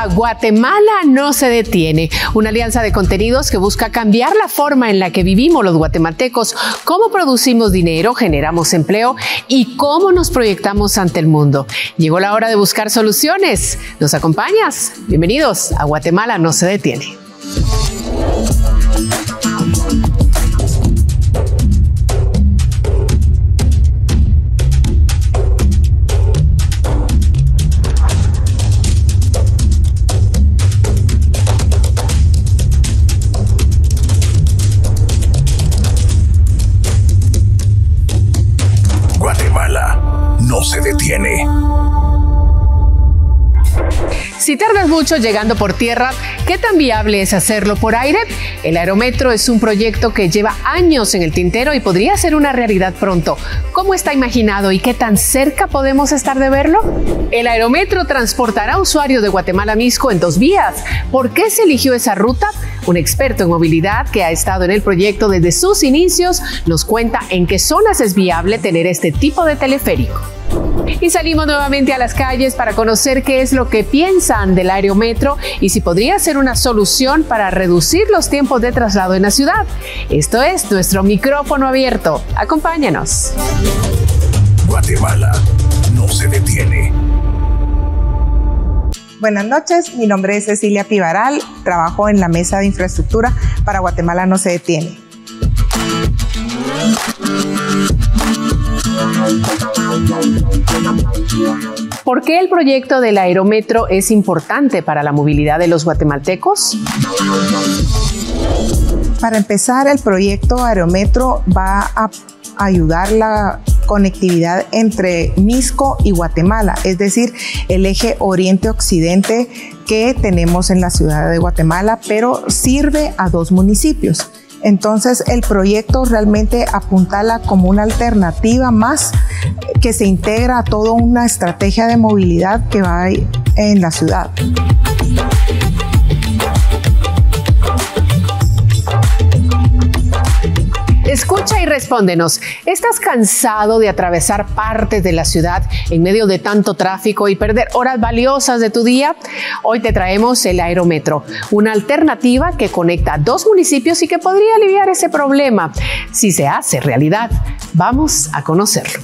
a Guatemala no se detiene, una alianza de contenidos que busca cambiar la forma en la que vivimos los guatemaltecos, cómo producimos dinero, generamos empleo y cómo nos proyectamos ante el mundo. Llegó la hora de buscar soluciones. ¿Nos acompañas? Bienvenidos a Guatemala no se detiene. No se detiene. Si tardas mucho llegando por tierra, ¿qué tan viable es hacerlo por aire? El Aerometro es un proyecto que lleva años en el tintero y podría ser una realidad pronto. ¿Cómo está imaginado y qué tan cerca podemos estar de verlo? El Aerometro transportará usuarios de Guatemala a Mixco en 2 vías. ¿Por qué se eligió esa ruta? Un experto en movilidad que ha estado en el proyecto desde sus inicios nos cuenta en qué zonas es viable tener este tipo de teleférico. Y salimos nuevamente a las calles para conocer qué es lo que piensan del Aerometro y si podría ser una solución para reducir los tiempos de traslado en la ciudad. Esto es nuestro micrófono abierto. Acompáñanos. Guatemala no se detiene. Buenas noches, mi nombre es Cecilia Pivaral, trabajo en la Mesa de Infraestructura para Guatemala no se detiene. ¿Por qué el proyecto del Aerometro es importante para la movilidad de los guatemaltecos? Para empezar, el proyecto Aerometro va a ayudar la conectividad entre Mixco y Guatemala, es decir, el eje oriente-occidente que tenemos en la ciudad de Guatemala, pero sirve a 2 municipios. Entonces el proyecto realmente apuntala como una alternativa más que se integra a toda una estrategia de movilidad que va en la ciudad. Escucha y respóndenos. ¿Estás cansado de atravesar partes de la ciudad en medio de tanto tráfico y perder horas valiosas de tu día? Hoy te traemos el Aerometro, una alternativa que conecta 2 municipios y que podría aliviar ese problema. Si se hace realidad, vamos a conocerlo.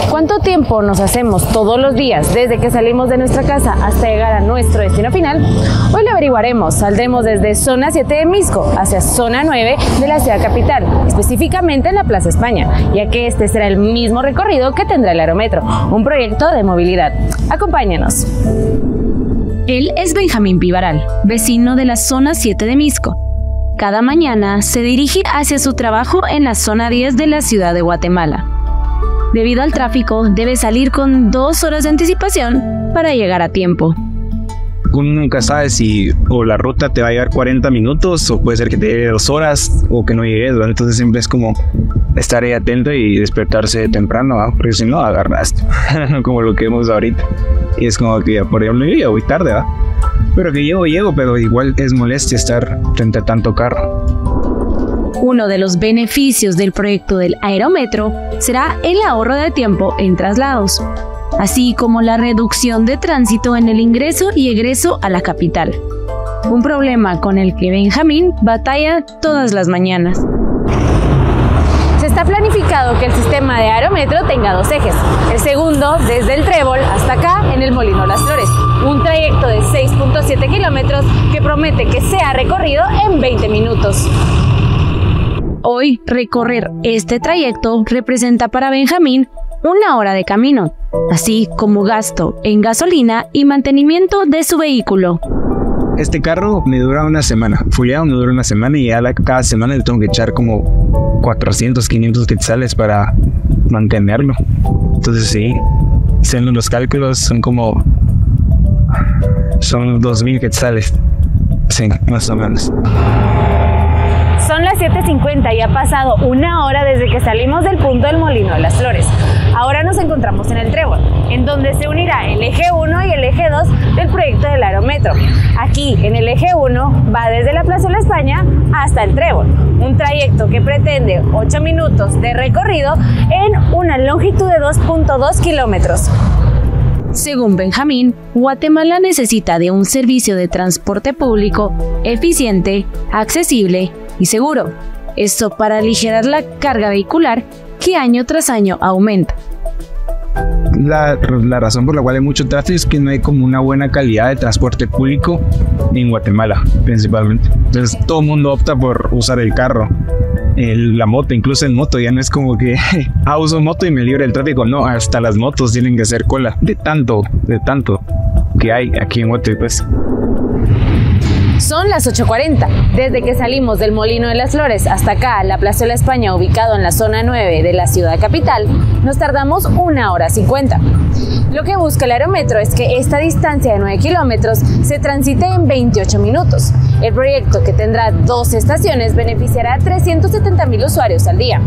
¿Cuánto tiempo nos hacemos todos los días desde que salimos de nuestra casa hasta llegar a nuestro destino final? Hoy lo averiguaremos. Saldremos desde zona 7 de Mixco hacia zona 9 de la ciudad capital, específicamente en la Plaza España, ya que este será el mismo recorrido que tendrá el Aerometro, un proyecto de movilidad. Acompáñanos. Él es Benjamín Pivaral, vecino de la zona 7 de Mixco. Cada mañana se dirige hacia su trabajo en la zona 10 de la ciudad de Guatemala. Debido al tráfico, debe salir con 2 horas de anticipación para llegar a tiempo. Uno nunca sabe si o la ruta te va a llevar 40 minutos o puede ser que te lleve 2 horas o que no llegues, ¿verdad? Entonces siempre es como estar ahí atento y despertarse temprano, ¿verdad? Porque si no, agarraste, como lo que vemos ahorita. Y es como que, por ejemplo, yo voy tarde, ¿verdad? Pero que llego, pero igual es molestia estar frente a tanto carro. Uno de los beneficios del proyecto del Aerometro será el ahorro de tiempo en traslados, así como la reducción de tránsito en el ingreso y egreso a la capital. Un problema con el que Benjamín batalla todas las mañanas. Se está planificado que el sistema de Aerometro tenga 2 ejes. El segundo desde el Trébol hasta acá en el Molino Las Flores. Un trayecto de 6.7 kilómetros que promete que sea recorrido en 20 minutos. Hoy, recorrer este trayecto representa para Benjamín 1 hora de camino, así como gasto en gasolina y mantenimiento de su vehículo. Este carro me dura una semana, fullado me dura una semana y cada semana le tengo que echar como 400, 500 quetzales para mantenerlo. Entonces sí, haciendo los cálculos son 2,000 quetzales, sí, más o menos. Son las 7:50 y ha pasado una hora desde que salimos del punto del Molino de las Flores. Ahora nos encontramos en el Trébol, en donde se unirá el eje 1 y el eje 2 del proyecto del Aerometro. Aquí, en el eje 1, va desde la Plaza de la España hasta el Trébol, un trayecto que pretende 8 minutos de recorrido en una longitud de 2.2 kilómetros. Según Benjamín, Guatemala necesita de un servicio de transporte público eficiente, accesible y seguro. Esto para aligerar la carga vehicular que año tras año aumenta. La razón por la cual hay mucho tráfico es que no hay como una buena calidad de transporte público en Guatemala, principalmente. Entonces todo el mundo opta por usar el carro, la moto, incluso en moto ya no es como que uso moto y me libre el tráfico. No, hasta las motos tienen que hacer cola de tanto que hay aquí en Guatemala, pues. Son las 8:40. Desde que salimos del Molino de las Flores hasta acá, la Plaza de la España, ubicado en la zona 9 de la ciudad capital, nos tardamos 1 hora 50. Lo que busca el Aerometro es que esta distancia de 9 kilómetros se transite en 28 minutos. El proyecto, que tendrá 2 estaciones, beneficiará a 370,000 usuarios al día.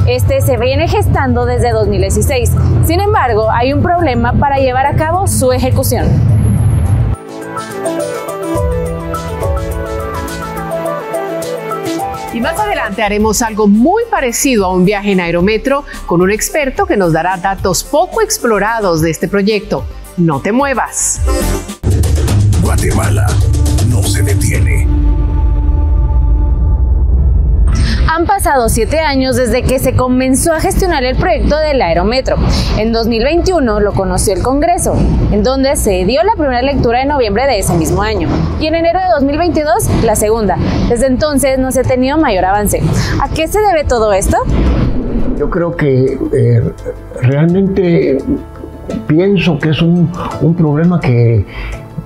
Este se viene gestando desde 2016. Sin embargo, hay un problema para llevar a cabo su ejecución. Y más adelante haremos algo muy parecido a un viaje en Aerometro con un experto que nos dará datos poco explorados de este proyecto. No te muevas. Guatemala no se detiene. Han pasado 7 años desde que se comenzó a gestionar el proyecto del Aerometro. En 2021 lo conoció el Congreso, en donde se dio la primera lectura en noviembre de ese mismo año, y en enero de 2022 la segunda. Desde entonces no se ha tenido mayor avance. ¿A qué se debe todo esto? Yo creo que realmente pienso que es un problema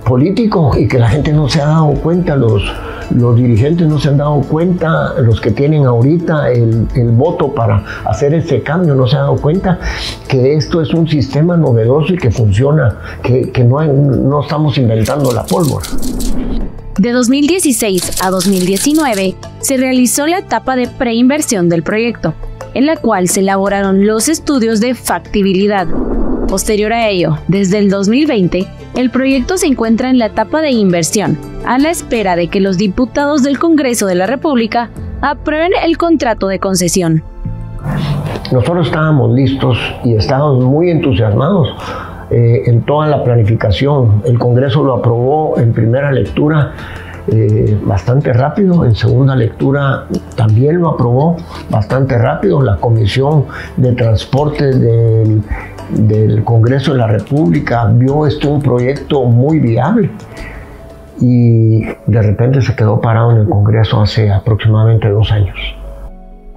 político y que la gente no se ha dado cuenta, los dirigentes no se han dado cuenta, los que tienen ahorita el voto para hacer ese cambio no se han dado cuenta que esto es un sistema novedoso y que funciona, que no estamos inventando la pólvora. De 2016 a 2019 se realizó la etapa de preinversión del proyecto, en la cual se elaboraron los estudios de factibilidad. Posterior a ello, desde el 2020, el proyecto se encuentra en la etapa de inversión, a la espera de que los diputados del Congreso de la República aprueben el contrato de concesión. Nosotros estábamos listos y estábamos muy entusiasmados en toda la planificación. El Congreso lo aprobó en primera lectura bastante rápido, en segunda lectura también lo aprobó bastante rápido. La Comisión de Transporte del Congreso de la República vio un proyecto muy viable y de repente se quedó parado en el Congreso hace aproximadamente 2 años.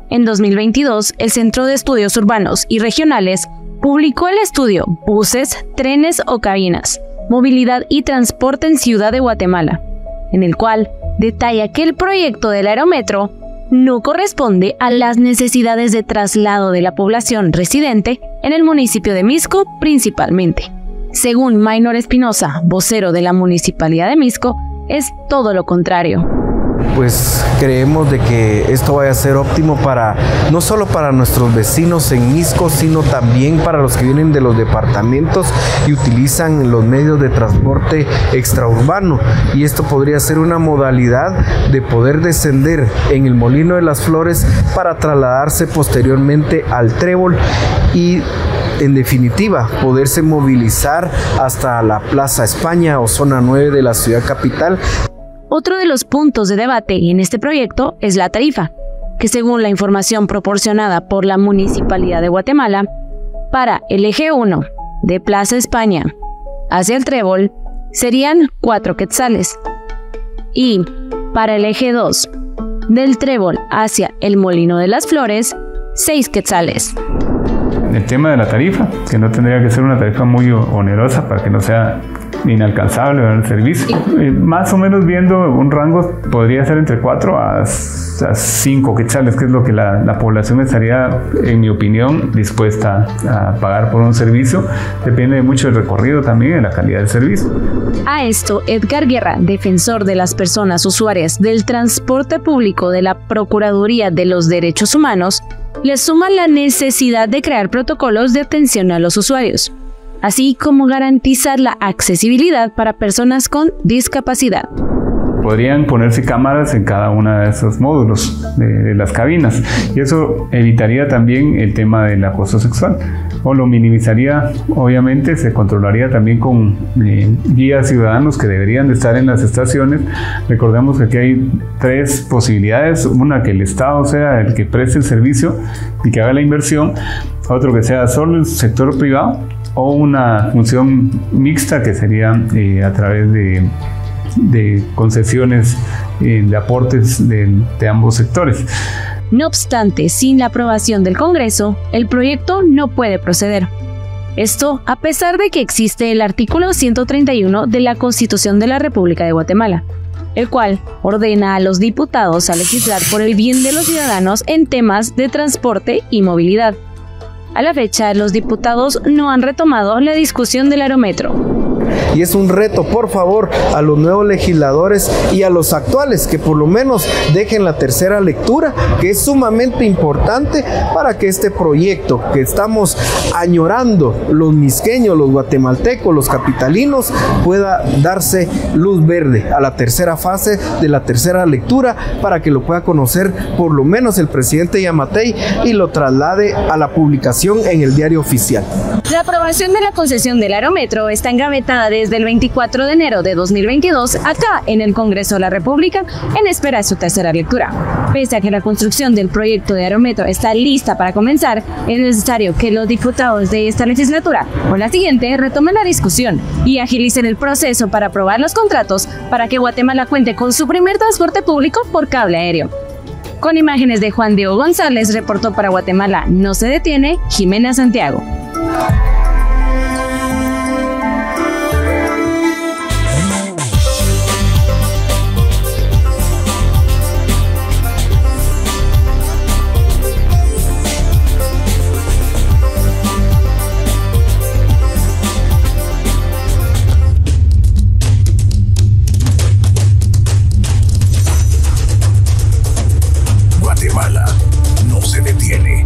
En 2022, el Centro de Estudios Urbanos y Regionales publicó el estudio Buses, Trenes o Cabinas, Movilidad y Transporte en Ciudad de Guatemala, en el cual detalla que el proyecto del Aerometro no corresponde a las necesidades de traslado de la población residente en el municipio de Mixco principalmente. Según Maynor Espinosa, vocero de la Municipalidad de Mixco, es todo lo contrario. Pues creemos de que esto vaya a ser óptimo no solo para nuestros vecinos en Mixco, sino también para los que vienen de los departamentos y utilizan los medios de transporte extraurbano. Y esto podría ser una modalidad de poder descender en el Molino de las Flores para trasladarse posteriormente al Trébol y, en definitiva, poderse movilizar hasta la Plaza España o zona 9 de la ciudad capital. Otro de los puntos de debate en este proyecto es la tarifa, que según la información proporcionada por la Municipalidad de Guatemala, para el eje 1 de Plaza España hacia el Trébol serían 4 quetzales y para el eje 2 del Trébol hacia el Molino de las Flores 6 quetzales. El tema de la tarifa, que no tendría que ser una tarifa muy onerosa para que no sea inalcanzable, ¿verdad? El servicio. Más o menos viendo un rango, podría ser entre 4 a 5 quetzales, que es lo que la población estaría, en mi opinión, dispuesta a pagar por un servicio. Depende mucho del recorrido también y de la calidad del servicio. A esto, Edgar Guerra, defensor de las personas usuarias del transporte público de la Procuraduría de los Derechos Humanos, le suma la necesidad de crear protocolos de atención a los usuarios, así como garantizar la accesibilidad para personas con discapacidad. Podrían ponerse cámaras en cada uno de esos módulos de las cabinas, y eso evitaría también el tema del acoso sexual, o lo minimizaría. Obviamente se controlaría también con guías ciudadanos que deberían de estar en las estaciones. Recordemos que aquí hay 3 posibilidades: una, que el Estado sea el que preste el servicio y que haga la inversión; otro, que sea solo el sector privado; o una función mixta, que sería a través de concesiones de aportes de ambos sectores. No obstante, sin la aprobación del Congreso, el proyecto no puede proceder. Esto a pesar de que existe el artículo 131 de la Constitución de la República de Guatemala, el cual ordena a los diputados a legislar por el bien de los ciudadanos en temas de transporte y movilidad. A la fecha, los diputados no han retomado la discusión del aerometro. Y es un reto, por favor, a los nuevos legisladores y a los actuales, que por lo menos dejen la tercera lectura, que es sumamente importante para que este proyecto que estamos añorando los misqueños, los guatemaltecos, los capitalinos, pueda darse luz verde a la tercera fase de la tercera lectura, para que lo pueda conocer por lo menos el presidente Yamatei y lo traslade a la publicación en el diario oficial. La aprobación de la concesión del aerometro está engavetada desde el 24 de enero de 2022 acá en el Congreso de la República, en espera de su tercera lectura. Pese a que la construcción del proyecto de aerometro está lista para comenzar, es necesario que los diputados de esta legislatura o la siguiente retomen la discusión y agilicen el proceso para aprobar los contratos para que Guatemala cuente con su primer transporte público por cable aéreo. Con imágenes de Juan Diego González, reportó para Guatemala No Se Detiene, Jimena Santiago. Guatemala no se detiene.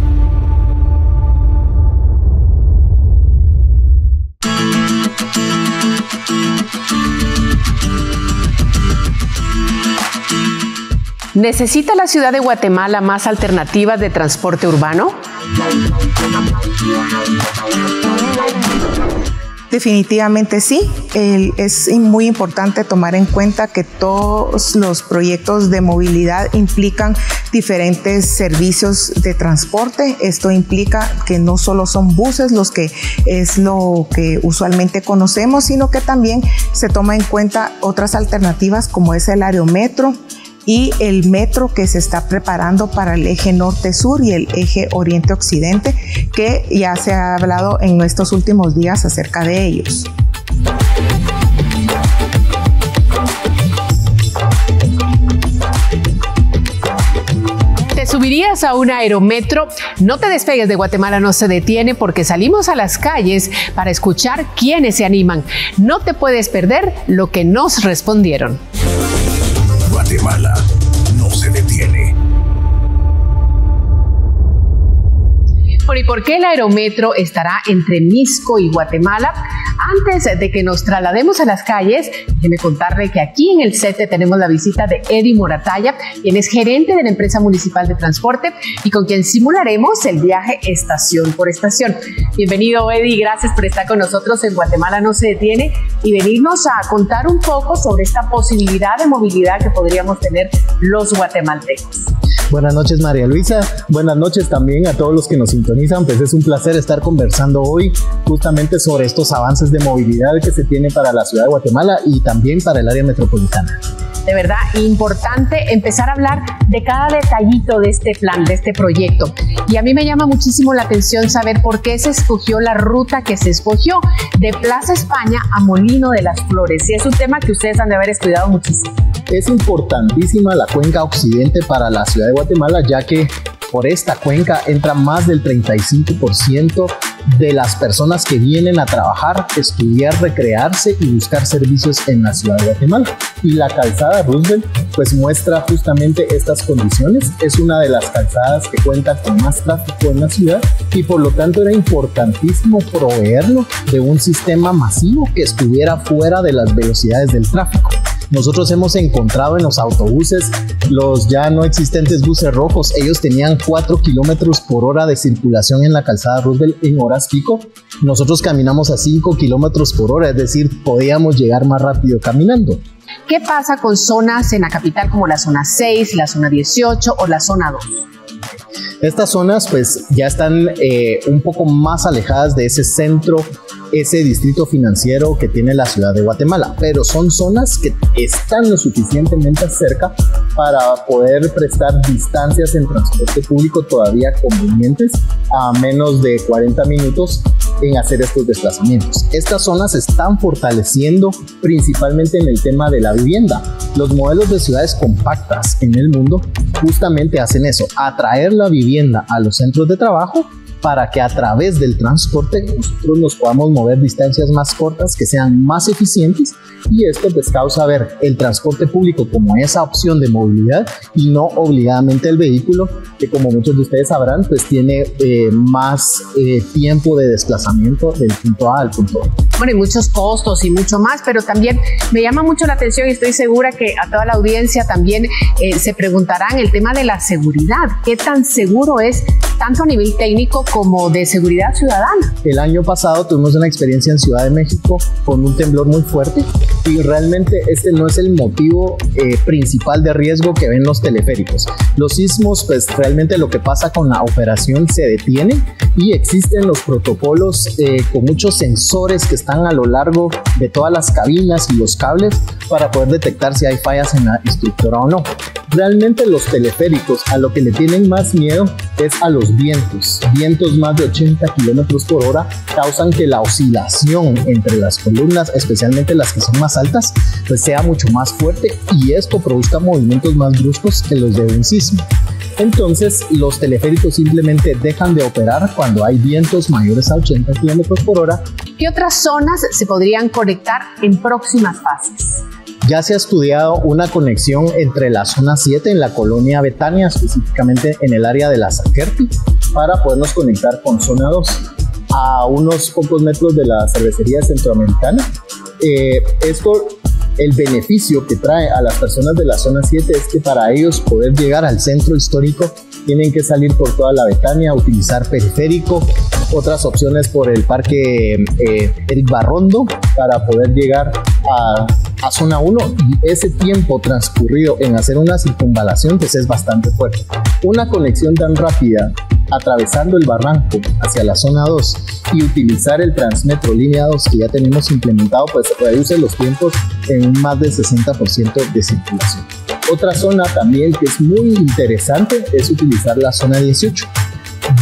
¿Necesita la ciudad de Guatemala más alternativas de transporte urbano? Definitivamente sí. Es muy importante tomar en cuenta que todos los proyectos de movilidad implican diferentes servicios de transporte. Esto implica que no solo son buses los que es lo que usualmente conocemos, sino que también se toma en cuenta otras alternativas como es el aerometro y el metro que se está preparando para el eje norte-sur y el eje oriente-occidente, que ya se ha hablado en estos últimos días acerca de ellos. ¿Te subirías a un aerometro? No te despegues de Guatemala No Se Detiene, porque salimos a las calles para escuchar quiénes se animan. No te puedes perder lo que nos respondieron. Guatemala no se detiene. ¿Y por qué el aerometro estará entre Mixco y Guatemala? Antes de que nos traslademos a las calles, déjeme contarle que aquí en el CETE tenemos la visita de Eddie Morataya, quien es gerente de la empresa municipal de transporte y con quien simularemos el viaje estación por estación. Bienvenido, Eddie, gracias por estar con nosotros en Guatemala No Se Detiene y venirnos a contar un poco sobre esta posibilidad de movilidad que podríamos tener los guatemaltecos. Buenas noches, María Luisa. Buenas noches también a todos los que nos sintonizan. Pues es un placer estar conversando hoy justamente sobre estos avances de movilidad que se tienen para la ciudad de Guatemala y también para el área metropolitana. de verdad importante empezar a hablar de cada detallito de este plan, de este proyecto. Y a mí me llama muchísimo la atención saber por qué se escogió la ruta que se escogió de Plaza España a Molino de las Flores. Y es un tema que ustedes han de haber estudiado muchísimo. Es importantísima la cuenca occidente para la ciudad de Guatemala, ya que por esta cuenca entra más del 35% de las personas que vienen a trabajar, estudiar, recrearse y buscar servicios en la ciudad de Guatemala. Y la calzada Roosevelt pues muestra justamente estas condiciones. Es una de las calzadas que cuenta con más tráfico en la ciudad y por lo tanto era importantísimo proveerlo de un sistema masivo que estuviera fuera de las velocidades del tráfico. Nosotros hemos encontrado en los autobuses los ya no existentes buses rojos. Ellos tenían 4 kilómetros por hora de circulación en la calzada Roosevelt en horas pico. Nosotros caminamos a 5 kilómetros por hora, es decir, podíamos llegar más rápido caminando. ¿Qué pasa con zonas en la capital como la zona 6, la zona 18 o la zona 2? Estas zonas pues ya están un poco más alejadas de ese centro, ese distrito financiero que tiene la ciudad de Guatemala, pero son zonas que están lo suficientemente cerca para poder prestar distancias en transporte público todavía convenientes a menos de 40 minutos en hacer estos desplazamientos. Estas zonas se están fortaleciendo principalmente en el tema de la vivienda. Los modelos de ciudades compactas en el mundo justamente hacen eso, atraer la vivienda a los centros de trabajo para que a través del transporte nosotros nos podamos mover distancias más cortas que sean más eficientes, y esto pues causa ver el transporte público como esa opción de movilidad y no obligadamente el vehículo, que como muchos de ustedes sabrán pues tiene más tiempo de desplazamiento del punto A al punto B. Bueno, y muchos costos y mucho más, pero también me llama mucho la atención y estoy segura que a toda la audiencia también se preguntarán el tema de la seguridad. ¿Qué tan seguro es tanto a nivel técnico como de seguridad ciudadana? El año pasado tuvimos una experiencia en Ciudad de México con un temblor muy fuerte y realmente este no es el motivo principal de riesgo que ven los teleféricos. Los sismos, pues realmente lo que pasa con la operación se detiene y existen los protocolos con muchos sensores que están a lo largo de todas las cabinas y los cables para poder detectar si hay fallas en la estructura o no. Realmente los teleféricos a lo que le tienen más miedo es a los vientos. Vientos más de 80 kilómetros por hora causan que la oscilación entre las columnas, especialmente las que son más altas, pues sea mucho más fuerte y esto produzca movimientos más bruscos que los de un sismo. Entonces los teleféricos simplemente dejan de operar cuando hay vientos mayores a 80 kilómetros por hora. ¿Qué otras zonas se podrían conectar en próximas fases? Ya se ha estudiado una conexión entre la zona 7 en la colonia Betania, específicamente en el área de la Saquerti, para podernos conectar con zona 2 a unos pocos metros de la cervecería centroamericana. El beneficio que trae a las personas de la zona 7 es que para ellos poder llegar al centro histórico tienen que salir por toda la Betania, utilizar periférico, otras opciones por el parque Eric Barrondo para poder llegar a zona 1, y ese tiempo transcurrido en hacer una circunvalación pues es bastante fuerte. Una conexión tan rápida atravesando el barranco hacia la zona 2 y utilizar el Transmetro línea 2 que ya tenemos implementado pues reduce los tiempos en un más del 60% de circulación. Otra zona también que es muy interesante es utilizar la zona 18.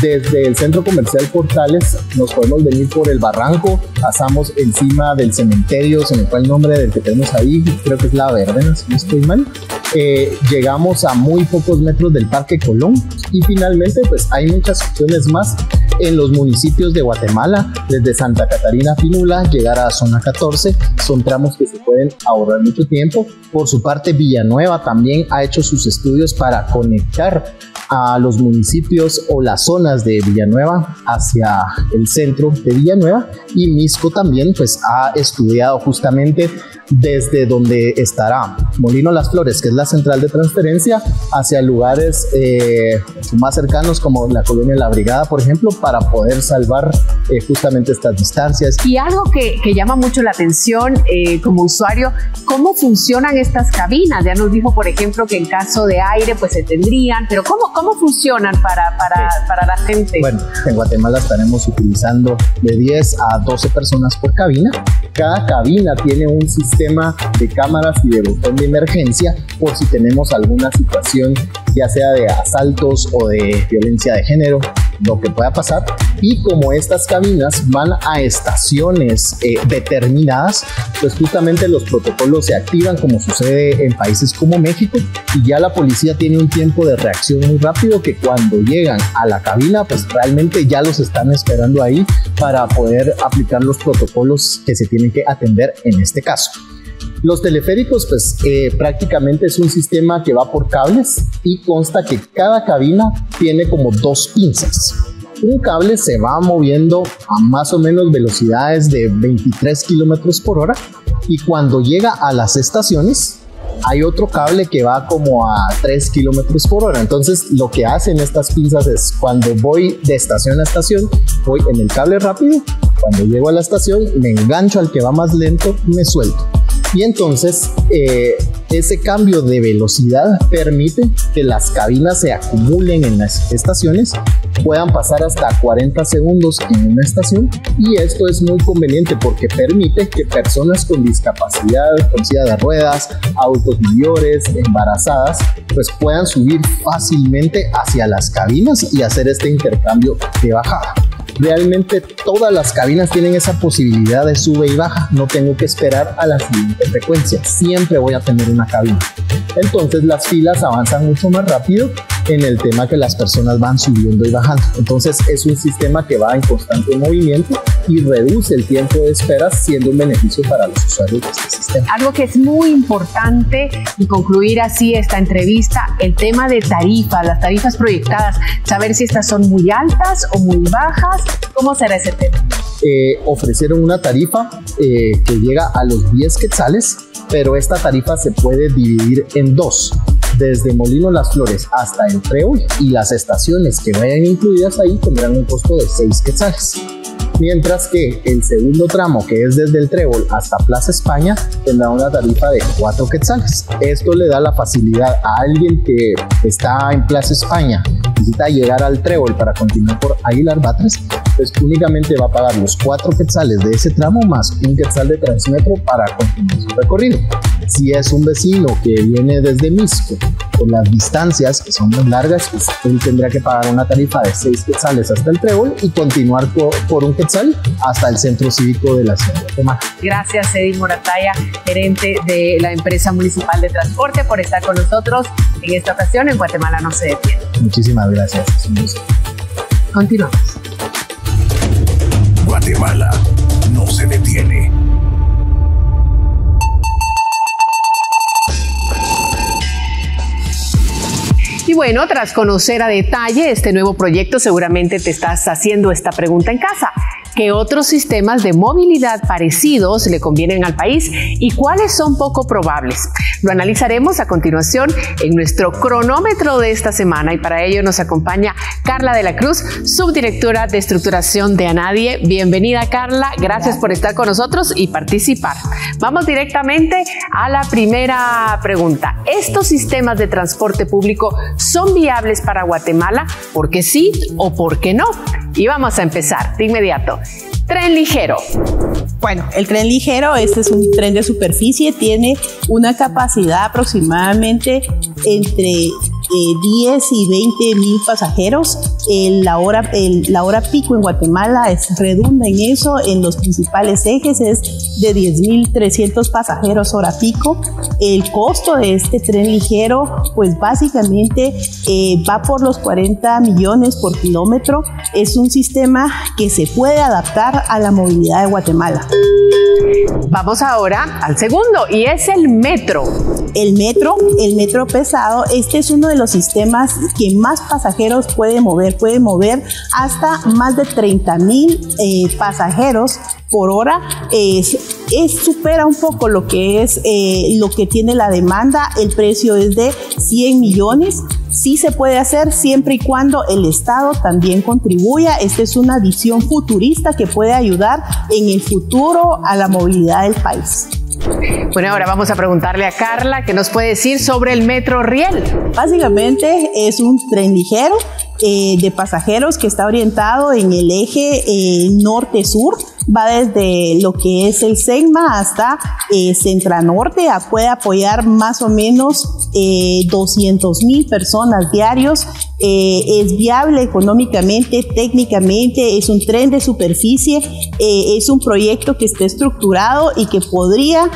Desde el centro comercial Portales nos podemos venir por el barranco, pasamos encima del cementerio, se me fue el nombre del que tenemos ahí, creo que es La Verdena, si no estoy mal. Llegamos a muy pocos metros del Parque Colón y finalmente pues hay muchas opciones más en los municipios de Guatemala, desde Santa Catarina Pinula, llegar a zona 14, son tramos que se pueden ahorrar mucho tiempo. Por su parte, Villanueva también ha hecho sus estudios para conectar a los municipios o las zonas de Villanueva hacia el centro de Villanueva, y Misco también pues ha estudiado justamente desde donde estará Molino Las Flores, que es la central de transferencia, hacia lugares más cercanos como la colonia La Brigada, por ejemplo, para poder salvar justamente estas distancias. Y algo que llama mucho la atención como usuario, ¿cómo funcionan estas cabinas? Ya nos dijo, por ejemplo, que en caso de aire pues se tendrían, pero ¿cómo funcionan para la gente? Bueno, en Guatemala estaremos utilizando de 10 a 12 personas por cabina. Cada cabina tiene un sistema de cámaras y de botón de emergencia por si tenemos alguna situación, ya sea de asaltos o de violencia de género, lo que pueda pasar. Y como estas cabinas van a estaciones determinadas, pues justamente los protocolos se activan, como sucede en países como México, y ya la policía tiene un tiempo de reacción muy rápido, que cuando llegan a la cabina pues realmente ya los están esperando ahí para poder aplicar los protocolos que se tienen que atender en este caso. Los teleféricos pues prácticamente es un sistema que va por cables y consta que cada cabina tiene como 2 pinzas. Un cable se va moviendo a más o menos velocidades de 23 kilómetros por hora, y cuando llega a las estaciones hay otro cable que va como a 3 kilómetros por hora. Entonces lo que hacen estas pinzas es, cuando voy de estación a estación, voy en el cable rápido, cuando llego a la estación me engancho al que va más lento y me suelto. Y entonces ese cambio de velocidad permite que las cabinas se acumulen en las estaciones, puedan pasar hasta 40 segundos en una estación, y esto es muy conveniente porque permite que personas con discapacidad, con silla de ruedas, adultos mayores, embarazadas, pues puedan subir fácilmente hacia las cabinas y hacer este intercambio de bajada. Realmente todas las cabinas tienen esa posibilidad de sube y baja, no tengo que esperar a la siguiente frecuencia, siempre voy a tener una cabina. Entonces las filas avanzan mucho más rápido en el tema que las personas van subiendo y bajando. Entonces es un sistema que va en constante movimiento y reduce el tiempo de espera, siendo un beneficio para los usuarios de este sistema. Algo que es muy importante, y concluir así esta entrevista, el tema de tarifas, las tarifas proyectadas, saber si estas son muy altas o muy bajas. ¿Cómo será ese tema? Ofrecieron una tarifa que llega a los 10 quetzales, pero esta tarifa se puede dividir en 2. Desde Molino Las Flores hasta el Trébol, y las estaciones que vayan incluidas ahí tendrán un costo de 6 quetzales. Mientras que el segundo tramo, que es desde el Trébol hasta Plaza España, tendrá una tarifa de 4 quetzales. Esto le da la facilidad a alguien que está en Plaza España, necesita llegar al Trébol para continuar por Aguilar Batres, pues únicamente va a pagar los 4 quetzales de ese tramo más 1 quetzal de Transmetro para continuar su recorrido. Si es un vecino que viene desde Misco, con las distancias que son muy largas, pues él tendrá que pagar una tarifa de 6 quetzales hasta el Trébol y continuar por 1 quetzal hasta el centro cívico de la ciudad de Guatemala. Gracias, Eddie Morataya, gerente de la empresa municipal de transporte, por estar con nosotros en esta ocasión en Guatemala No Se Detiene. Muchísimas gracias. Continuamos. Guatemala no se detiene. Y bueno, tras conocer a detalle este nuevo proyecto, seguramente te estás haciendo esta pregunta en casa. ¿Qué otros sistemas de movilidad parecidos le convienen al país y cuáles son poco probables? Lo analizaremos a continuación en nuestro cronómetro de esta semana, y para ello nos acompaña Carla de la Cruz, subdirectora de estructuración de ANADIE. Bienvenida, Carla. Gracias por estar con nosotros y participar. Vamos directamente a la primera pregunta. ¿Estos sistemas de transporte público son viables para Guatemala? ¿Por qué sí o por qué no? Y vamos a empezar de inmediato. Tren ligero. Bueno, el tren ligero, este es un tren de superficie, tiene una capacidad aproximadamente entre 10 y 20 mil pasajeros. La hora pico en Guatemala redunda en eso, en los principales ejes es de 10.300 pasajeros hora pico. El costo de este tren ligero, pues básicamente va por los 40 millones por kilómetro. Es un sistema que se puede adaptar a la movilidad de Guatemala. Vamos ahora al segundo, y es el metro. El metro pesado, este es uno de los sistemas que más pasajeros puede mover hasta más de 30,000 pasajeros por hora. Supera un poco lo que es lo que tiene la demanda. El precio es de 100 millones. Sí se puede hacer siempre y cuando el Estado también contribuya. Esta es una visión futurista que puede ayudar en el futuro a la movilidad del país. Bueno, ahora vamos a preguntarle a Carla qué nos puede decir sobre el metro riel. Básicamente es un tren ligero de pasajeros que está orientado en el eje norte-sur. Va desde lo que es el Segma hasta Centra Norte, puede apoyar más o menos 200,000 personas diarios. Es viable económicamente, técnicamente, es un tren de superficie, es un proyecto que está estructurado y que podría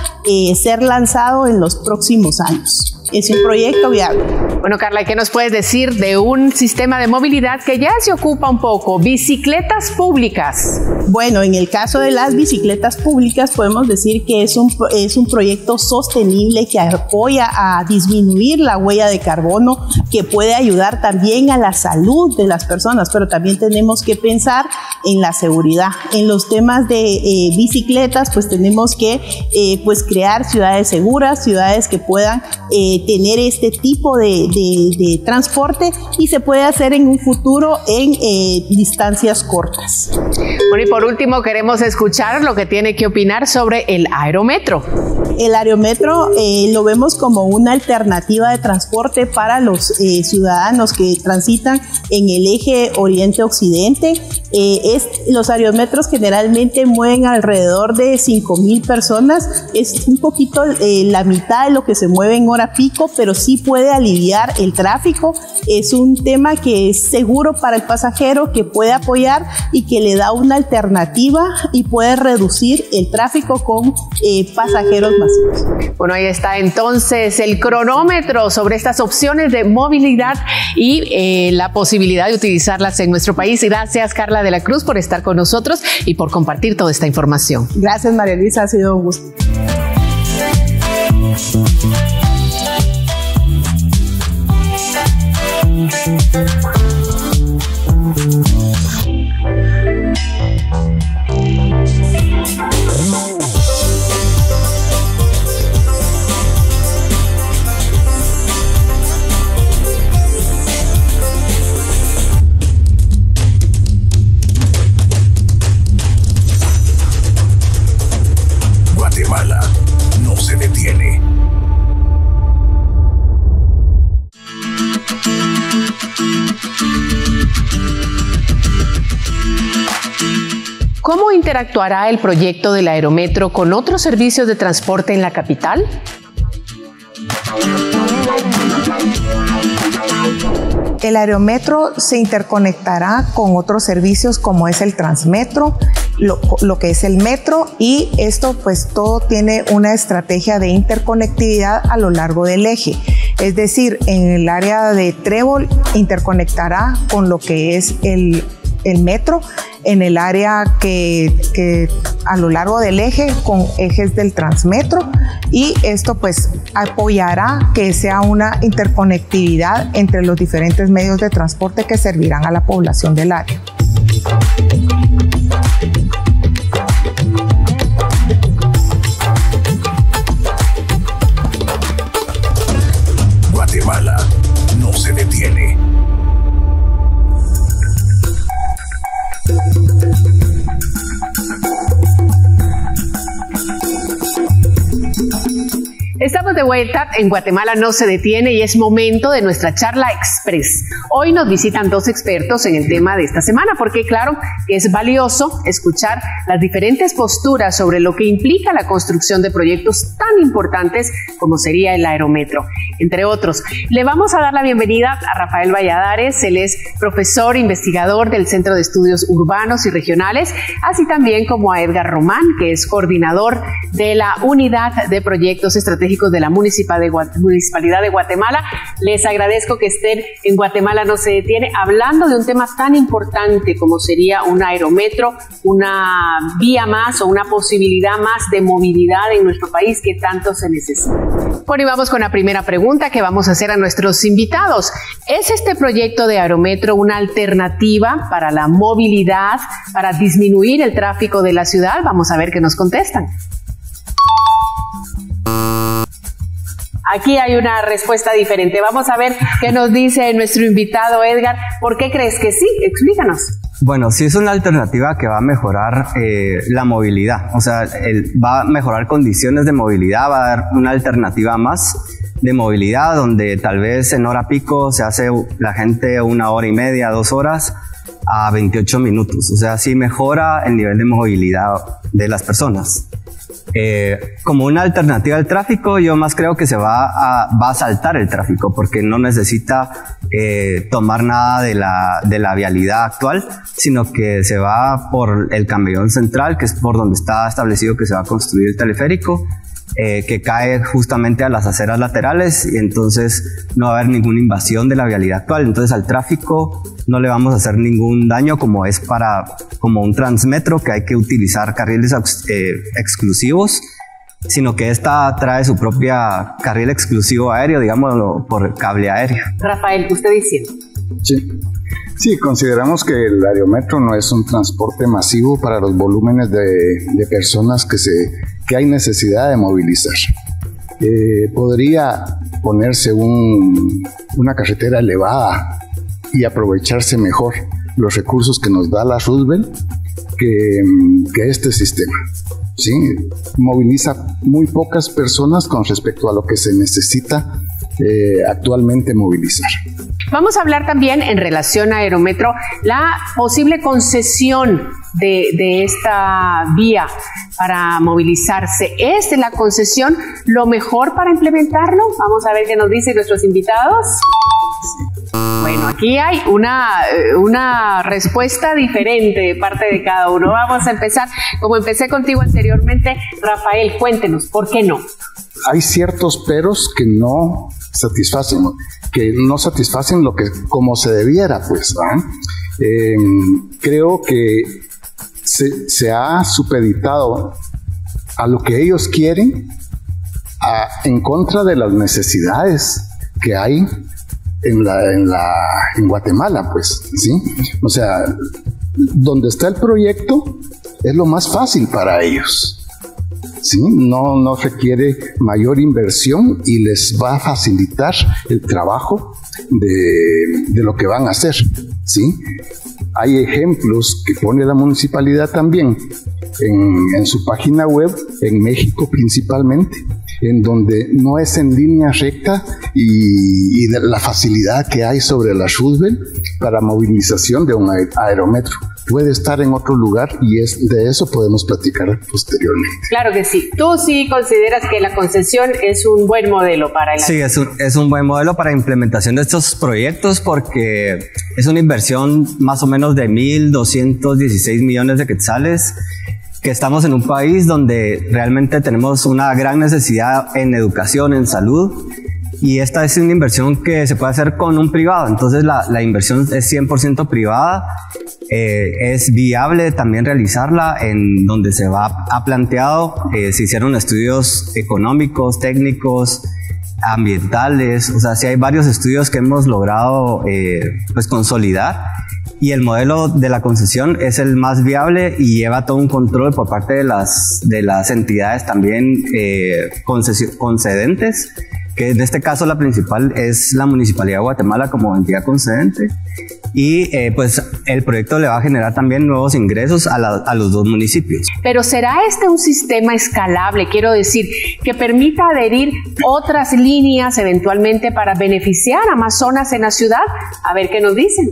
ser lanzado en los próximos años. Es un proyecto viable. Bueno, Carla, ¿qué nos puedes decir de un sistema de movilidad que ya se ocupa un poco? Bicicletas públicas. Bueno, en el caso de las bicicletas públicas podemos decir que es un proyecto sostenible que apoya a disminuir la huella de carbono, que puede ayudar también a la salud de las personas, pero también tenemos que pensar en la seguridad. En los temas de bicicletas, pues tenemos que crear ciudades seguras, ciudades que puedan tener este tipo de transporte, y se puede hacer en un futuro en distancias cortas. Bueno, y por último queremos escuchar lo que tiene que opinar sobre el aerometro. El aerometro lo vemos como una alternativa de transporte para los ciudadanos que transitan en el eje oriente-occidente. Los aerometros generalmente mueven alrededor de 5,000 personas. Es un poquito la mitad de lo que se mueve en hora pico, pero sí puede aliviar el tráfico. Es un tema que es seguro para el pasajero, que puede apoyar y que le da una alternativa y puede reducir el tráfico con pasajeros masivos. Bueno, ahí está entonces el cronómetro sobre estas opciones de movilidad y la posibilidad de utilizarlas en nuestro país. Gracias, Carla de la Cruz, por estar con nosotros y por compartir toda esta información. Gracias, María Luisa, ha sido un gusto. Guatemala no se detiene. ¿Cómo interactuará el proyecto del aerometro con otros servicios de transporte en la capital? El aerometro se interconectará con otros servicios como es el Transmetro, lo que es el metro, y esto pues todo tiene una estrategia de interconectividad a lo largo del eje. Es decir, en el área de Trébol interconectará con lo que es el metro, en el área que a lo largo del eje con ejes del Transmetro, y esto pues apoyará que sea una interconectividad entre los diferentes medios de transporte que servirán a la población del área. Guatemala no se detiene. Estamos de vuelta en Guatemala no se detiene y es momento de nuestra charla express. Hoy nos visitan dos expertos en el tema de esta semana porque claro que es valioso escuchar las diferentes posturas sobre lo que implica la construcción de proyectos tan importantes como sería el aerometro, entre otros. Le vamos a dar la bienvenida a Rafael Valladares. Él es profesor investigador del Centro de Estudios Urbanos y Regionales, así también como a Edgar Román, que es coordinador de la Unidad de Proyectos Estratégicos de la Municipalidad de Guatemala. Les agradezco que estén en Guatemala no se detiene hablando de un tema tan importante como sería un aerometro, una vía más o una posibilidad más de movilidad en nuestro país que tanto se necesita. Bueno, y vamos con la primera pregunta que vamos a hacer a nuestros invitados. ¿Es este proyecto de aerometro una alternativa para la movilidad, para disminuir el tráfico de la ciudad? Vamos a ver qué nos contestan. Aquí hay una respuesta diferente. Vamos a ver qué nos dice nuestro invitado Edgar. ¿Por qué crees que sí? Explícanos. Bueno, sí es una alternativa que va a mejorar la movilidad. O sea, va a mejorar condiciones de movilidad, va a dar una alternativa más. de movilidad, donde tal vez en hora pico se hace la gente 1 hora y media, 2 horas, a 28 minutos. O sea, sí mejora el nivel de movilidad de las personas. Como una alternativa al tráfico, yo más creo que va a saltar el tráfico, porque no necesita tomar nada de la vialidad actual, sino que se va por el camellón central, que es por donde está establecido que se va a construir el teleférico, que cae justamente a las aceras laterales, y entonces no va a haber ninguna invasión de la vialidad actual. Entonces al tráfico no le vamos a hacer ningún daño, como es como un transmetro, que hay que utilizar carriles exclusivos, sino que esta trae su propia carril exclusivo aéreo, digámoslo, por cable aéreo. Rafael, ¿usted diciendo? Sí, consideramos que el aerometro no es un transporte masivo para los volúmenes de personas que hay necesidad de movilizar. Podría ponerse una carretera elevada y aprovecharse mejor los recursos que nos da la Roosevelt que este sistema. ¿Sí? Moviliza muy pocas personas con respecto a lo que se necesita actualmente movilizar. Vamos a hablar también, en relación a Aerometro, la posible concesión de esta vía para movilizarse. ¿Es la concesión lo mejor para implementarlo? Vamos a ver qué nos dicen nuestros invitados. Bueno, aquí hay una respuesta diferente de parte de cada uno. Vamos a empezar, como empecé contigo anteriormente, Rafael, cuéntenos, ¿por qué no? Hay ciertos peros que no satisfacen lo que como se debiera, pues. Creo que se ha supeditado a lo que ellos quieren en contra de las necesidades que hay en Guatemala, pues, ¿sí? O sea, donde está el proyecto es lo más fácil para ellos, ¿sí? No requiere mayor inversión y les va a facilitar el trabajo de lo que van a hacer, ¿sí? Hay ejemplos que pone la municipalidad también en su página web, en México principalmente, en donde no es en línea recta y de la facilidad que hay sobre la Roosevelt para movilización de un aerometro. Puede estar en otro lugar y de eso podemos platicar posteriormente. Claro que sí. ¿Tú sí consideras que la concesión es un buen modelo para el Sí, es un buen modelo para implementación de estos proyectos, porque es una inversión más o menos de 1.216 millones de quetzales, que estamos en un país donde realmente tenemos una gran necesidad en educación, en salud, y esta es una inversión que se puede hacer con un privado. Entonces la inversión es 100% privada. Es viable también realizarla en donde se ha planteado, se hicieron estudios económicos, técnicos, ambientales, o sea, sí hay varios estudios que hemos logrado pues consolidar, y el modelo de la concesión es el más viable y lleva todo un control por parte de las entidades también concedentes, que en este caso la principal es la Municipalidad de Guatemala como entidad concedente, y pues el proyecto le va a generar también nuevos ingresos a los dos municipios. Pero ¿será este un sistema escalable? Quiero decir, que permita adherir otras líneas eventualmente para beneficiar a más zonas en la ciudad. A ver qué nos dicen.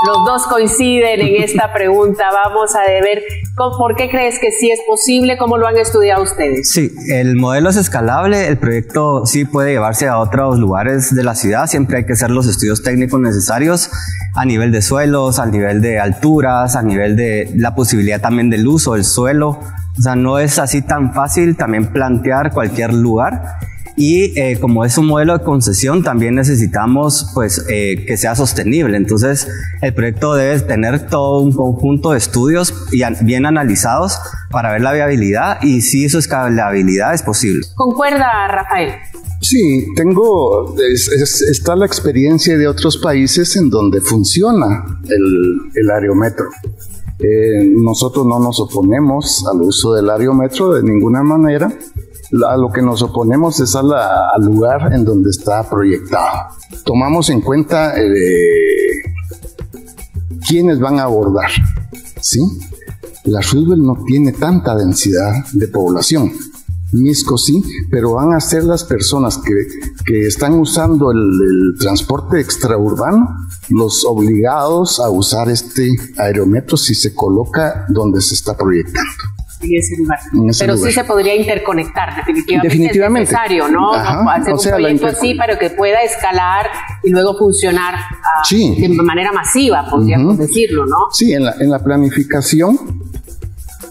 Los dos coinciden en esta pregunta. Vamos a ver por qué crees que sí es posible, cómo lo han estudiado ustedes. Sí, el modelo es escalable, el proyecto sí puede llevarse a otros lugares de la ciudad, siempre hay que hacer los estudios técnicos necesarios a nivel de suelos, a nivel de alturas, a nivel de la posibilidad también del uso del suelo. O sea, no es así tan fácil también plantear cualquier lugar. Y como es un modelo de concesión, también necesitamos pues que sea sostenible. Entonces el proyecto debe tener todo un conjunto de estudios bien analizados para ver la viabilidad y si su escalabilidad es posible. ¿Concuerda, Rafael? Sí, está la experiencia de otros países en donde funciona el aerometro. Nosotros no nos oponemos al uso del aerometro de ninguna manera. A lo que nos oponemos es al lugar en donde está proyectado. Tomamos en cuenta quiénes van a abordar, ¿sí? La Roosevelt no tiene tanta densidad de población, Misco sí, pero van a ser las personas que están usando el transporte extraurbano los obligados a usar este aerómetro si se coloca donde se está proyectando. En ese lugar. Pero lugar. Sí se podría interconectar, definitivamente. Es necesario, ¿no? Hacer un proyecto así para que pueda escalar y luego funcionar de manera masiva, podríamos decirlo, ¿no? Sí, en la planificación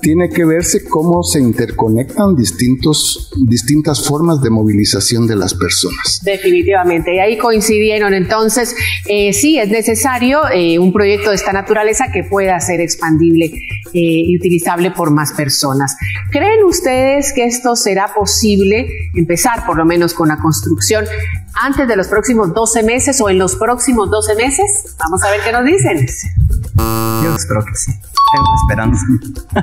tiene que verse cómo se interconectan distintas formas de movilización de las personas. Definitivamente, y ahí coincidieron entonces, sí es necesario un proyecto de esta naturaleza que pueda ser expandible y utilizable por más personas. ¿Creen ustedes que esto será posible, empezar por lo menos con la construcción antes de los próximos 12 meses o en los próximos 12 meses? Vamos a ver qué nos dicen. Yo espero que sí. Tengo esperanza.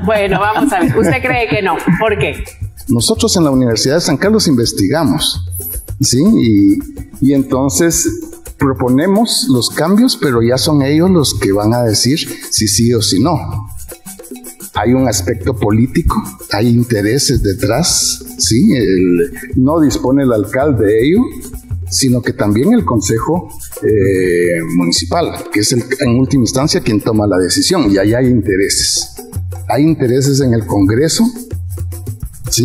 Bueno, vamos a ver. ¿Usted cree que no? ¿Por qué? Nosotros en la Universidad de San Carlos investigamos, ¿sí? Y entonces proponemos los cambios, pero ya son ellos los que van a decir si sí o si no. Hay un aspecto político, hay intereses detrás, ¿sí? No dispone el alcalde de ello, sino que también el Consejo Municipal, que es en última instancia quien toma la decisión, y ahí hay intereses. Hay intereses en el Congreso, ¿sí?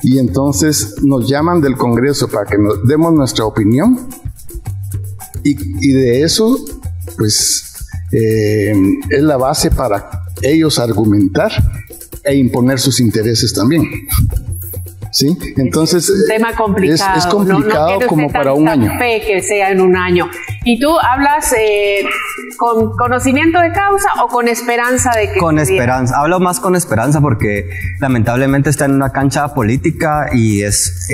Y entonces nos llaman del Congreso para que nos demos nuestra opinión, y de eso, pues, es la base para ellos argumentar e imponer sus intereses también. ¿Sí? Entonces es un tema complicado, es complicado no como para un año. Fe que sea en un año. ¿Y tú hablas con conocimiento de causa o con esperanza de que...? Con esperanza, hablo más con esperanza porque lamentablemente está en una cancha política y es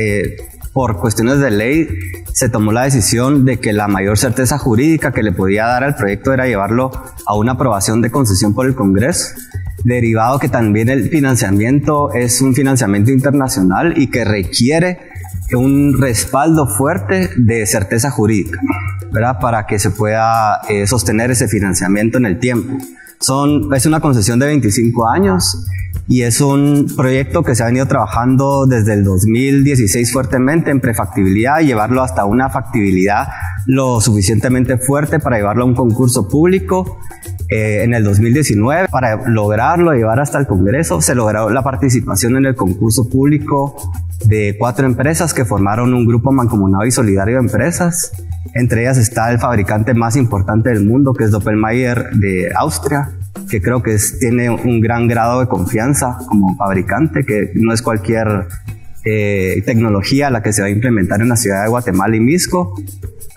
por cuestiones de ley se tomó la decisión de que la mayor certeza jurídica que le podía dar al proyecto era llevarlo a una aprobación de concesión por el Congreso. Derivado que también el financiamiento es un financiamiento internacional y que requiere un respaldo fuerte de certeza jurídica, ¿verdad? Para que se pueda sostener ese financiamiento en el tiempo. Es una concesión de 25 años y es un proyecto que se ha venido trabajando desde el 2016 fuertemente en prefactibilidad y llevarlo hasta una factibilidad lo suficientemente fuerte para llevarlo a un concurso público. En el 2019, para lograrlo llevar hasta el Congreso, se logró la participación en el concurso público de 4 empresas que formaron un grupo mancomunado y solidario de empresas. Entre ellas está el fabricante más importante del mundo, que es Doppelmayr de Austria, que creo que tiene un gran grado de confianza como fabricante, que no es cualquier tecnología la que se va a implementar en la ciudad de Guatemala y Misco.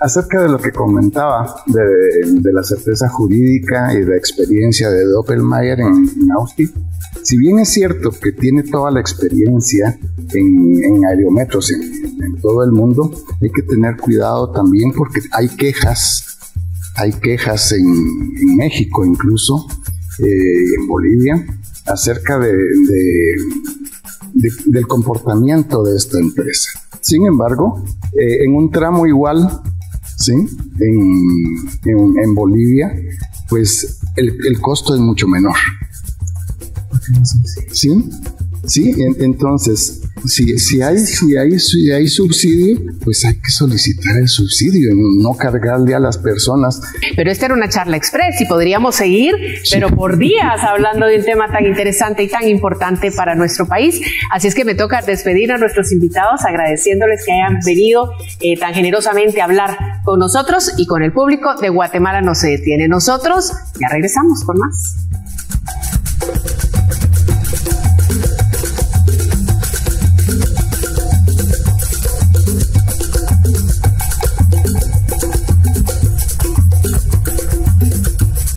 Acerca de lo que comentaba de la certeza jurídica y la experiencia de Doppelmayr en Austria, si bien es cierto que tiene toda la experiencia en aerómetros en todo el mundo, hay que tener cuidado también porque hay quejas en México incluso, en Bolivia, acerca del comportamiento de esta empresa. Sin embargo, en un tramo igual, ¿sí? En Bolivia, pues el costo es mucho menor. ¿Sí? Sí, entonces, si hay subsidio, pues hay que solicitar el subsidio, no cargarle a las personas. Pero esta era una charla express y podríamos seguir, pero por días hablando de un tema tan interesante y tan importante para nuestro país. Así es que me toca despedir a nuestros invitados agradeciéndoles que hayan venido tan generosamente a hablar con nosotros y con el público de Guatemala no se detiene. Nosotros ya regresamos con más.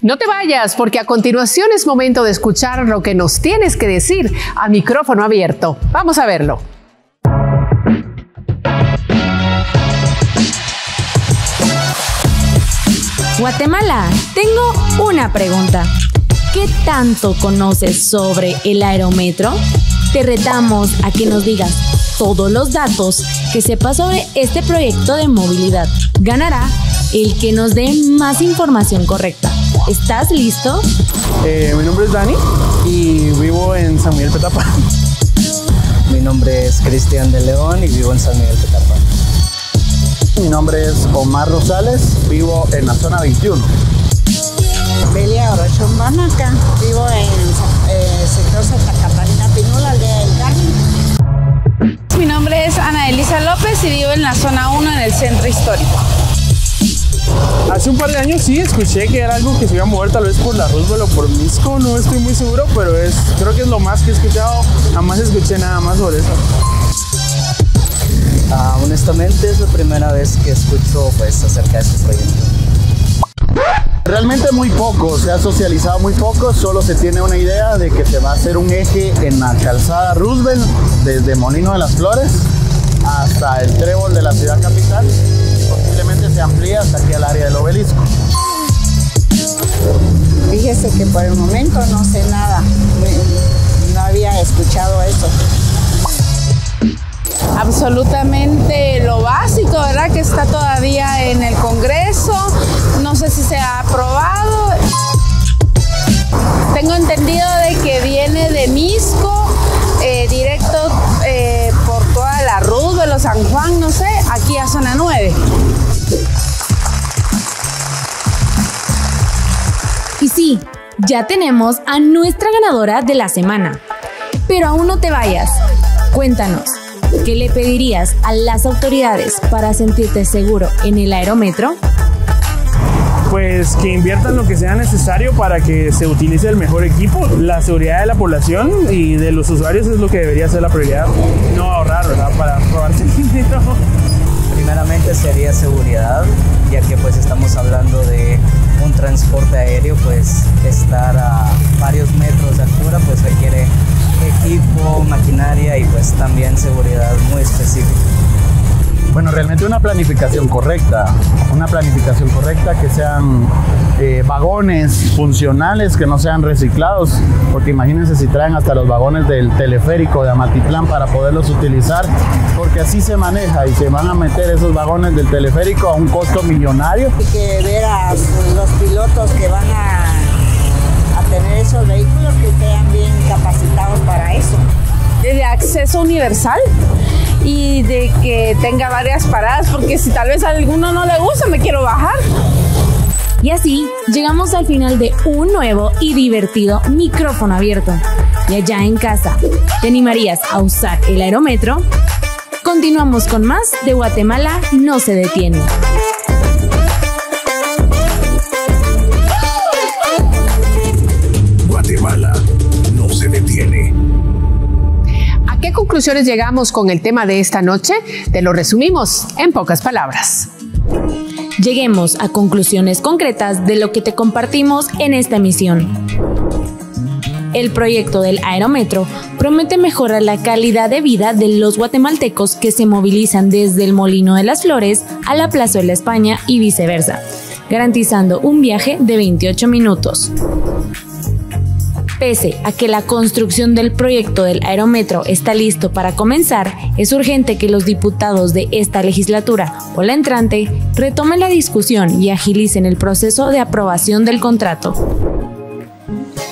No te vayas, porque a continuación es momento de escuchar lo que nos tienes que decir a micrófono abierto. Vamos a verlo. Guatemala, tengo una pregunta. ¿Qué tanto conoces sobre el aerómetro? Te retamos a que nos digas todos los datos que sepas sobre este proyecto de movilidad. Ganará el que nos dé más información correcta. ¿Estás listo? Mi nombre es Dani y vivo en San Miguel Petapa. Mi nombre es Cristian de León y vivo en San Miguel Petapa. Mi nombre es Omar Rosales, vivo en la zona 21. Belia Orochón Banaca, vivo en el sector Santa Catarina Pinula, aldea del Carmen. Mi nombre es Ana Elisa López y vivo en la zona 1 en el centro histórico. Hace un par de años sí escuché que era algo que se iba a mover tal vez por la Roosevelt o por Misco, no estoy muy seguro, pero creo que es lo más que he escuchado, jamás escuché nada más sobre eso. Honestamente es la primera vez que escucho pues acerca de este proyecto. Realmente muy poco, se ha socializado muy poco, solo se tiene una idea de que se va a hacer un eje en la calzada Roosevelt, desde Molino de las Flores hasta el Trébol de la ciudad capital, y posiblemente se amplía hasta aquí al área del Obelisco. Fíjese que por el momento no sé nada, no había escuchado eso. Absolutamente lo básico, ¿verdad? Que está todavía en el Congreso, no sé si se ha aprobado. Tengo entendido de que viene de Misco, directo por toda la Roosevelt o San Juan, no sé, aquí a zona 9. Y sí, ya tenemos a nuestra ganadora de la semana. Pero aún no te vayas. Cuéntanos, ¿qué le pedirías a las autoridades para sentirte seguro en el aerometro? Pues que inviertan lo que sea necesario para que se utilice el mejor equipo. La seguridad de la población y de los usuarios es lo que debería ser la prioridad. No ahorrar, ¿verdad? Para robarse el dinero. Primeramente sería seguridad, ya que pues estamos hablando de un transporte aéreo, pues estar a varios metros de altura pues requiere equipo, maquinaria y pues también seguridad muy específica. Bueno, realmente una planificación correcta que sean vagones funcionales, que no sean reciclados, porque imagínense si traen hasta los vagones del teleférico de Amatitlán para poderlos utilizar, porque así se maneja y se van a meter esos vagones del teleférico a un costo millonario. Hay que ver a los pilotos que van a tener esos vehículos que sean bien capacitados para eso. De acceso universal y de que tenga varias paradas, porque si tal vez a alguno no le gusta, me quiero bajar. Y así llegamos al final de un nuevo y divertido micrófono abierto. Y allá en casa, ¿te animarías a usar el aerometro? Continuamos con más de Guatemala no se detiene. Guatemala no se detiene. ¿A qué conclusiones llegamos con el tema de esta noche? Te lo resumimos en pocas palabras. Lleguemos a conclusiones concretas de lo que te compartimos en esta emisión. El proyecto del aerometro promete mejorar la calidad de vida de los guatemaltecos que se movilizan desde el Molino de las Flores a la Plazuela España y viceversa, garantizando un viaje de 28 minutos. Pese a que la construcción del proyecto del aerometro está listo para comenzar, es urgente que los diputados de esta legislatura o la entrante retomen la discusión y agilicen el proceso de aprobación del contrato.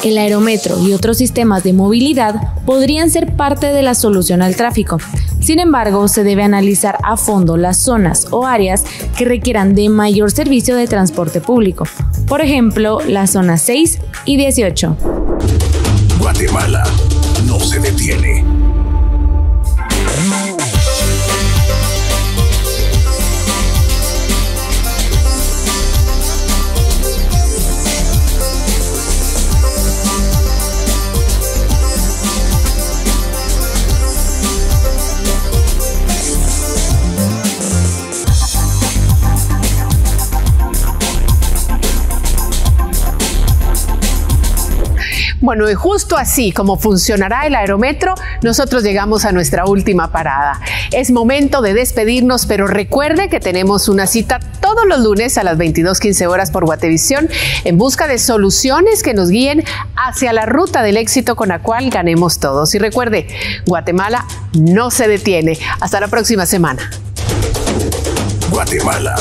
El aerometro y otros sistemas de movilidad podrían ser parte de la solución al tráfico. Sin embargo, se debe analizar a fondo las zonas o áreas que requieran de mayor servicio de transporte público. Por ejemplo, las zonas 6 y 18. Guatemala no se detiene. Bueno, y justo así como funcionará el aerometro, nosotros llegamos a nuestra última parada. Es momento de despedirnos, pero recuerde que tenemos una cita todos los lunes a las 22:15 horas por Guatevisión en busca de soluciones que nos guíen hacia la ruta del éxito con la cual ganemos todos. Y recuerde, Guatemala no se detiene. Hasta la próxima semana. Guatemala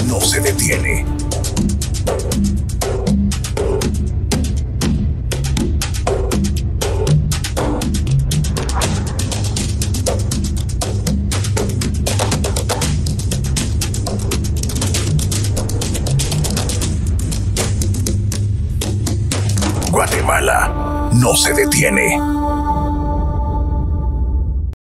no se detiene. Guatemala no se detiene.